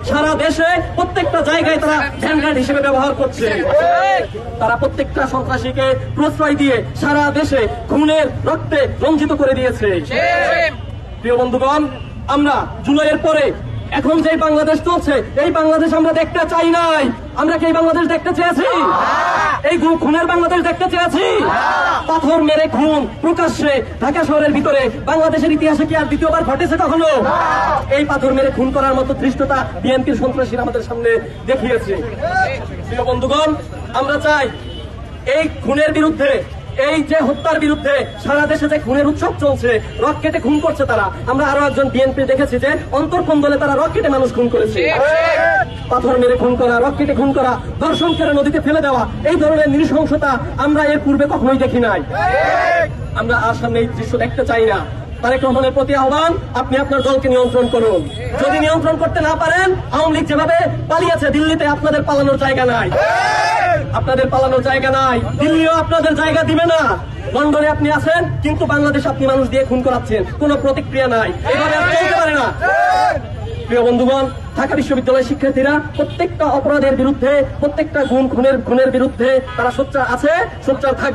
সারা দেশে প্রত্যেকটা জায়গায় তারা ভ্যানগার্ড হিসেবে ব্যবহার করছে। তারা প্রত্যেকটা সন্ত্রাসীকে প্রশ্রয় দিয়ে সারা দেশে খুনের রক্তে রঞ্জিত করে দিয়েছে। প্রিয় বন্ধুগণ, আমরা জুলাইয়ের পরে এখন যে বাংলাদেশ চলছে, এই বাংলাদেশ আমরা দেখতে চাই নাই। আমরা কি এই বাংলাদেশ দেখতে চেয়েছি? এই খুনের বাংলাদেশ দেখতে চেয়েছি? পাথর মেরে খুন প্রকাশ্যে ঢাকা শহরের ভিতরে বাংলাদেশের ইতিহাসে কি আর দ্বিতীয়বার ঘটেছে কখনো? এই পাথর মেরে খুন করার মতো ধৃষ্টতা বিএনপির সন্ত্রাসীরা আমাদের সামনে দেখিয়েছে। প্রিয় বন্ধুগণ, আমরা চাই এই খুনের বিরুদ্ধে, এই যে হত্যার বিরুদ্ধে সারা দেশে যে খুনের উৎসব চলছে, রকেটে খুন করছে তারা। আমরা আরো একজন বিএনপি দেখেছি যে অন্তর্কন্দলে তারা রকেটে মানুষ খুন করেছে। পাথর মেরে খুন করা, রকেটে খুন করা, ধর্ষণ করে নদীতে ফেলে দেওয়া, এই ধরনের নৃশংসতা আমরা এর পূর্বে কখনোই দেখি নাই। আমরা আর সামনে এই দৃশ্য দেখতে চাই না। তারেক রহমানের প্রতি আহ্বান, আপনি আপনার দলকে নিয়ন্ত্রণ করুন। যদি নিয়ন্ত্রণ করতে না পারেন, আওয়ামী লীগ যেভাবে পালিয়েছে দিল্লিতে, আপনাদের পালানোর জায়গা নাই। আপনাদের পালানোর জায়গা নাই। দিল্লিও আপনাদের জায়গা দিবে না। লন্ডনে আপনি আছেন, কিন্তু বাংলাদেশ আপনি মানুষ দিয়ে খুন করাচ্ছেন, কোনো প্রতিক্রিয়া নাই। এভাবে আর চলতে পারে না। প্রিয় বন্ধুগণ, ঢাকা বিশ্ববিদ্যালয়ের শিক্ষার্থীরা প্রত্যেকটা অপরাধের বিরুদ্ধে, প্রত্যেকটা খুনের বিরুদ্ধে তারা সোচ্চার আছে, সোচ্চার থাকবে।